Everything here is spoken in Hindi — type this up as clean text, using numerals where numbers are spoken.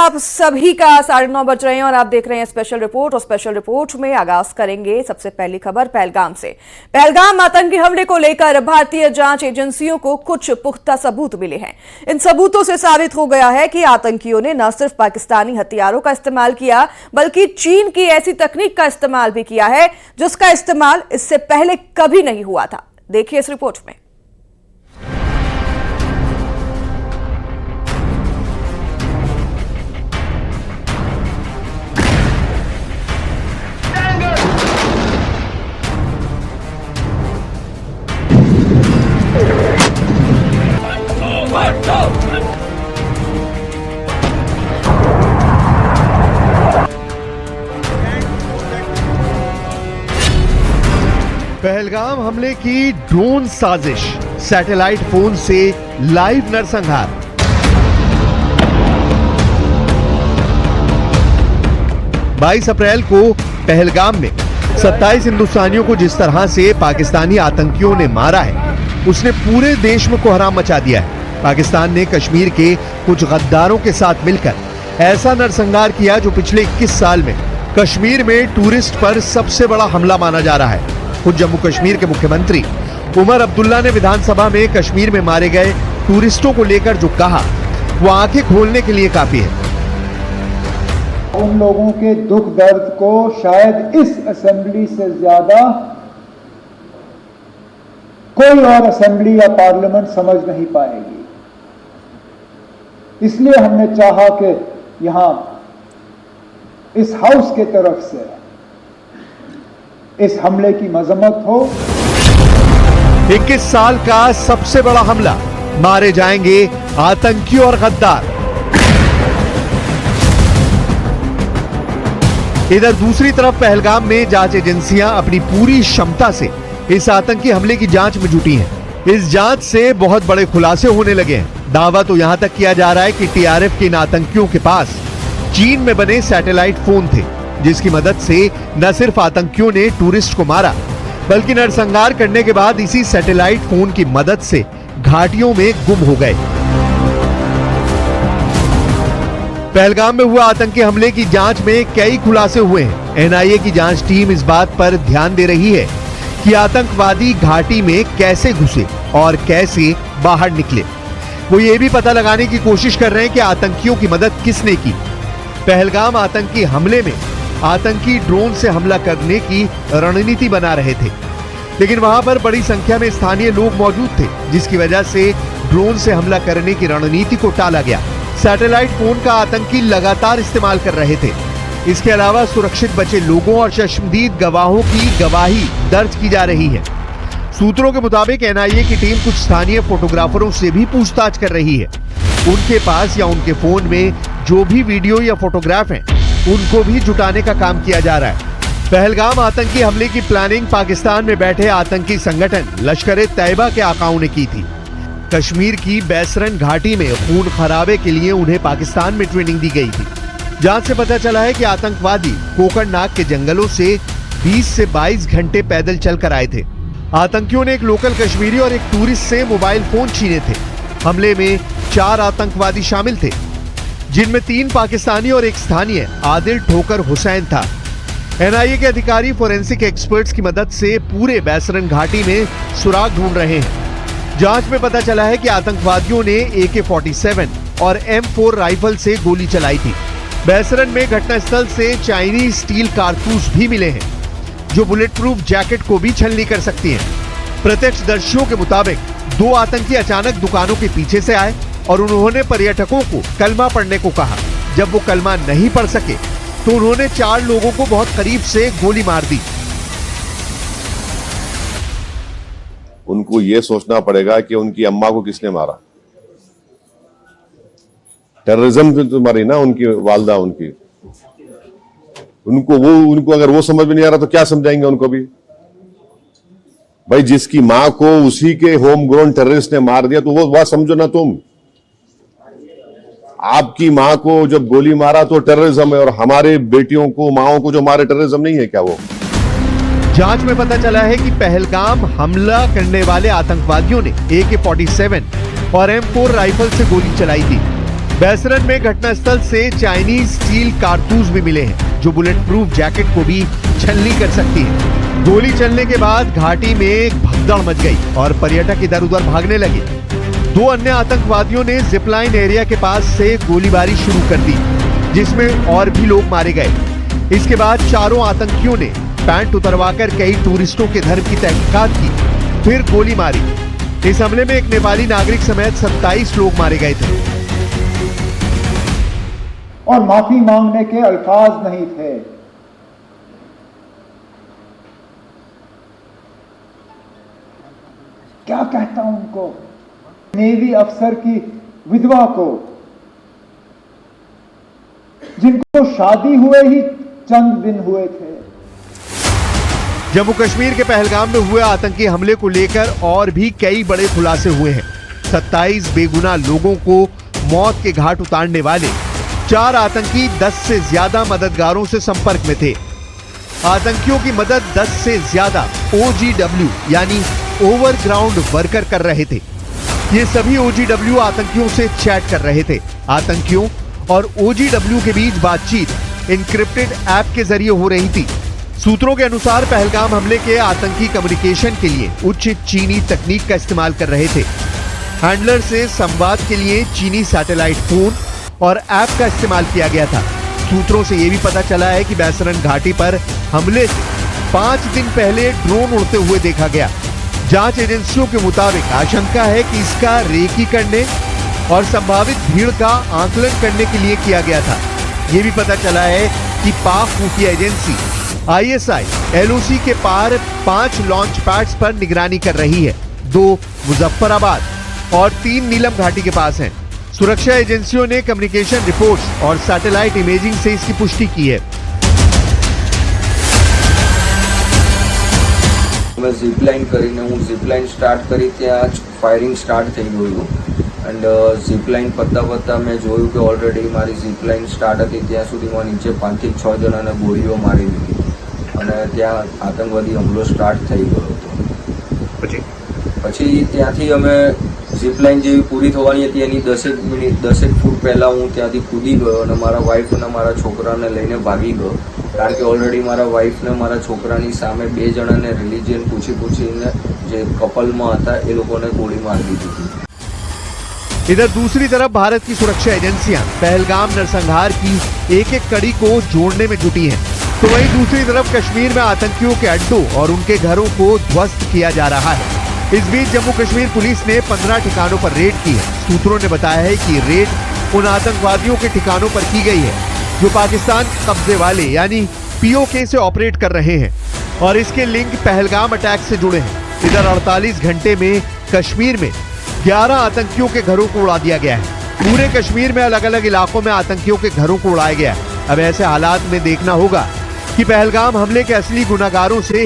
आप सभी का 9:30 बज रहे हैं और आप देख रहे हैं स्पेशल रिपोर्ट। और स्पेशल रिपोर्ट में आगाज करेंगे सबसे पहली खबर पहलगाम से। पहलगाम आतंकी हमले को लेकर भारतीय जांच एजेंसियों को कुछ पुख्ता सबूत मिले हैं। इन सबूतों से साबित हो गया है कि आतंकियों ने न सिर्फ पाकिस्तानी हथियारों का इस्तेमाल किया बल्कि चीन की ऐसी तकनीक का इस्तेमाल भी किया है जिसका इस्तेमाल इससे पहले कभी नहीं हुआ था। देखिए इस रिपोर्ट में। पहलगाम हमले की ड्रोन साजिश, सैटेलाइट फोन से लाइव नरसंहार। बाईस अप्रैल को पहलगाम में 27 हिंदुस्तानियों को जिस तरह से पाकिस्तानी आतंकियों ने मारा है, उसने पूरे देश में कोहराम मचा दिया है। पाकिस्तान ने कश्मीर के कुछ गद्दारों के साथ मिलकर ऐसा नरसंहार किया जो पिछले 21 साल में कश्मीर में टूरिस्ट पर सबसे बड़ा हमला माना जा रहा है। खुद जम्मू कश्मीर के मुख्यमंत्री उमर अब्दुल्ला ने विधानसभा में कश्मीर में मारे गए टूरिस्टों को लेकर जो कहा, वो आंखें खोलने के लिए काफी है। उन लोगों के दुख दर्द को शायद इस असेंबली से ज्यादा कोई और असेंबली या पार्लियामेंट समझ नहीं पाएगी। इसलिए हमने चाहा कि यहां इस हाउस के तरफ से इस हमले की मजम्मत हो। 21 साल का सबसे बड़ा हमला, मारे जाएंगे आतंकी और गद्दार। इधर दूसरी तरफ पहलगाम में जांच एजेंसियां अपनी पूरी क्षमता से इस आतंकी हमले की जांच में जुटी हैं। इस जांच से बहुत बड़े खुलासे होने लगे हैं। दावा तो यहां तक किया जा रहा है कि टीआरएफ के इन आतंकियों के पास चीन में बने सैटेलाइट फोन थे, जिसकी मदद से न सिर्फ आतंकियों ने टूरिस्ट को मारा बल्कि नरसंहार करने के बाद इसी सैटेलाइट फोन की मदद से घाटियों में गुम हो गए। पहलगाम में हुआ आतंकी हमले की जांच में कई खुलासे हुए हैं। एनआईए की जांच टीम इस बात पर ध्यान दे रही है कि आतंकवादी घाटी में कैसे घुसे और कैसे बाहर निकले। वो ये भी पता लगाने की कोशिश कर रहे हैं कि आतंकियों की मदद किसने की। पहलगाम आतंकी हमले में आतंकी ड्रोन से हमला करने की रणनीति बना रहे थे, लेकिन वहां पर बड़ी संख्या में स्थानीय लोग मौजूद थे, जिसकी वजह से ड्रोन से हमला करने की रणनीति को टाला गया। सैटेलाइट फोन का आतंकी लगातार इस्तेमाल कर रहे थे। इसके अलावा सुरक्षित बचे लोगों और चश्मदीद गवाहों की गवाही दर्ज की जा रही है। सूत्रों के मुताबिक एनआईए की टीम कुछ स्थानीय फोटोग्राफरों से भी पूछताछ कर रही है। उनके पास या उनके फोन में जो भी वीडियो या फोटोग्राफ हैं, उनको भी जुटाने का काम किया जा रहा है। पहलगाम आतंकी हमले की प्लानिंग पाकिस्तान में बैठे आतंकी संगठन लश्कर-ए-तैयबा के आकाओं ने की थी। कश्मीर की बैसरन घाटी में खून खराबे के लिए उन्हें पाकिस्तान में ट्रेनिंग दी गई थी। जांच से पता चला है कि आतंकवादी कोकरनाग के जंगलों से 20 से 22 घंटे पैदल चलकर आए थे। आतंकियों ने एक लोकल कश्मीरी और एक टूरिस्ट से मोबाइल फोन छीने थे। हमले में 4 आतंकवादी शामिल थे, जिनमें 3 पाकिस्तानी और एक स्थानीय आदिल ठोकर हुसैन था। एनआईए के अधिकारी फोरेंसिक एक्सपर्ट्स की मदद से पूरे बैसरन घाटी में सुराग ढूंढ रहे हैं। जांच में पता चला है कि आतंकवादियों ने AK-47 और M4 राइफल से गोली चलाई थी। बैसरन में घटनास्थल से चाइनीज स्टील कारतूस भी मिले हैं, जो बुलेट प्रूफ जैकेट को भी छलनी कर सकती हैं। प्रत्यक्षदर्शियों के मुताबिक 2 आतंकी अचानक दुकानों के पीछे से आए और उन्होंने पर्यटकों को कलमा पढ़ने को कहा। जब वो कलमा नहीं पढ़ सके तो उन्होंने 4 लोगों को बहुत करीब से गोली मार दी। उनको ये सोचना पड़ेगा कि उनकी अम्मा को किसने मारा। टेररिज्म से तो मारी ना उनकी वालदा, उनको अगर वो समझ में नहीं आ रहा तो क्या समझाएंगे उनको भी। भाई जिसकी मां को उसी के होम ग्रोन टेररिस्ट ने मार दिया तो वो बात समझो ना तुम। आपकी मां को जब गोली मारा तो टेररिज्म है, और हमारे बेटियों को माओं को जो मारे टेररिज्म नहीं है क्या वो? जांच में पता चला है कि पहलगाम हमला करने वाले आतंकवादियों ने AK-47 और M4 राइफल से गोली चलाई थी। बैसरन में घटनास्थल से चाइनीज स्टील कारतूस भी मिले हैं जो बुलेट प्रूफ जैकेट को भी छलनी कर सकती है। गोली चलने के बाद घाटी में एक भगदड़ मच गई और पर्यटक इधर उधर भागने लगे। 2 अन्य आतंकवादियों ने जिपलाइन एरिया के पास से गोलीबारी शुरू कर दी जिसमें और भी लोग मारे गए। इसके बाद चारों आतंकियों ने पैंट उतरवाकर कई टूरिस्टों के धर्म की तहकीकात की, फिर गोली मारी। इस हमले में एक नेपाली नागरिक समेत 27 लोग मारे गए थे और माफी मांगने के अल्फाज नहीं थे। क्या कहता हूं उनको, नेवी अफसर की विधवा को जिनको शादी हुए ही चंद दिन हुए थे। जम्मू कश्मीर के पहलगाम में हुए आतंकी हमले को लेकर और भी कई बड़े खुलासे हुए हैं। 27 बेगुनाह लोगों को मौत के घाट उतारने वाले 4 आतंकी 10 से ज्यादा मददगारों से संपर्क में थे। आतंकियों की मदद 10 से ज्यादा OGW यानी ओवरग्राउंड वर्कर कर रहे थे। ये सभी OGW आतंकियों से चैट कर रहे थे। आतंकियों और OGW के बीच बातचीत इनक्रिप्टेड ऐप के जरिए हो रही थी। सूत्रों के अनुसार पहलगाम हमले के आतंकी कम्युनिकेशन के लिए उच्च चीनी तकनीक का इस्तेमाल कर रहे थे। हैंडलर से संवाद के लिए चीनी सैटेलाइट फोन और ऐप का इस्तेमाल किया गया था। सूत्रों से यह भी पता चला है कि बैसरन घाटी पर हमले से 5 दिन पहले ड्रोन उड़ते हुए देखा गया। जांच एजेंसियों के मुताबिक आशंका है कि इसका रेकी करने और संभावित भीड़ का आकलन करने के लिए किया गया था। यह भी पता चला है कि पाक खुफिया एजेंसी ISI LOC के पार 5 लॉन्च पैड्स पर निगरानी कर रही है। 2 मुजफ्फराबाद और 3 नीलम घाटी के पास हैं। सुरक्षा एजेंसियों ने कम्युनिकेशन रिपोर्ट्स और सैटेलाइट इमेजिंग से इसकी पुष्टि की है। मैं ઝીપલાઇન કરીને હું ઝીપલાઇન સ્ટાર્ટ કરી ત્યાં જ ફાયરિંગ સ્ટાર્ટ થઈ ગયું એન્ડ ઝીપલાઇન પતા મેં જોયું કે ઓલરેડી મારી ઝીપલાઇન સ્ટાર્ટ હતી ત્યાં સુધીમાં નીચે 5 થી 6 જણાને ગોળીઓ મારી દીધી અને ત્યાં આતંકવાદી હુમલો સ્ટાર્ટ થઈ ગયો હતો। પછી ત્યાંથી અમે ઝીપલાઇન જેવી પૂરી થવાની હતી એની 10 ફૂટ પહેલાં હું ત્યાંથી કૂદી ગયો અને મારા વાઈફ અને મારા છોકરાને લઈને ભાગી ગયો કારણ કે ઓલરેડી મારા વાઈફ ને મારા છોકરાની સામે 2 જણાને રિલિજિયન પૂછીને જે કપલમાં હતા એ લોકોને ગોળી મારી દીધી थी। इधर दूसरी तरफ भारत की सुरक्षा एजेंसियां पहलगाम नरसंहार की एक-एक कड़ी को जोड़ने में जुटी हैं, तो वहीं दूसरी तरफ कश्मीर में आतंकियों के अड्डों और उनके घरों को ध्वस्त किया जा रहा है। इस बीच जम्मू कश्मीर पुलिस ने 15 ठिकानों पर रेड की है। सूत्रों ने बताया है कि रेड उन आतंकवादियों के ठिकानों पर की गई है जो पाकिस्तान कब्जे वाले यानी POK से ऑपरेट कर रहे हैं और इसके लिंक पहलगाम अटैक से जुड़े हैं। इधर 48 घंटे में कश्मीर में 11 आतंकियों के घरों को उड़ा दिया गया है। पूरे कश्मीर में अलग अलग इलाकों में आतंकियों के घरों को उड़ाया गया है। अब ऐसे हालात में देखना होगा कि पहलगाम हमले के असली गुनाहगारों से